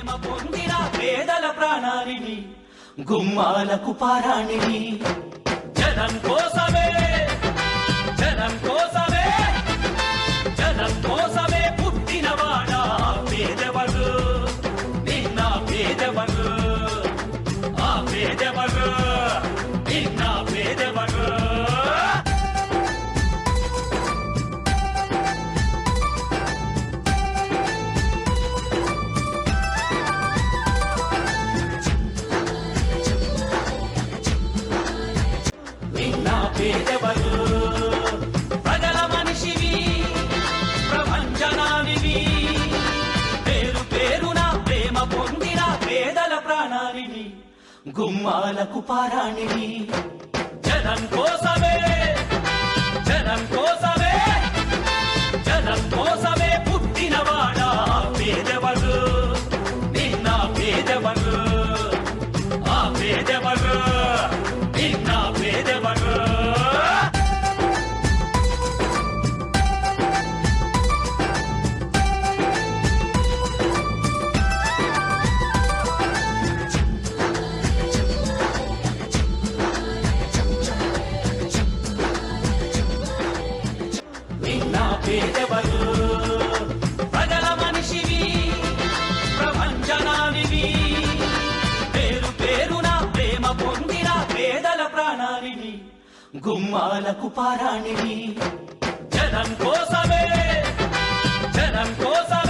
ప్రేమ పొందిన పేదల ప్రాణానిని గుమ్మాలకు పారాణిని జనం కోసమే జనం కోసమే జనం కోసమే పుట్టినవాడా పేదవడు నిన్న పేదవడు ఆ పేదవడు నిన్న పేదవడు పేదవరు ప్రజల మనిషివి ప్రపంచనానివి పేరు పేరున ప్రేమ పొందిన పేదల ప్రాణానివి గుమ్మాలకు పారాణివి జనం కోసమే జనం కోసమే జనం కోసమే పుట్టినవాడా పేదవరు నిన్న పేదవరు ఆ పేదవరు నిన్న పేదవరు పేదవరు ప్రజల మనిషివి ప్రపంచనానివి పేరు పేరున ప్రేమ పొందిన పేదల ప్రాణానివి గుమ్మాలకు పారాణివి జనం కోసమే జనం కోసమే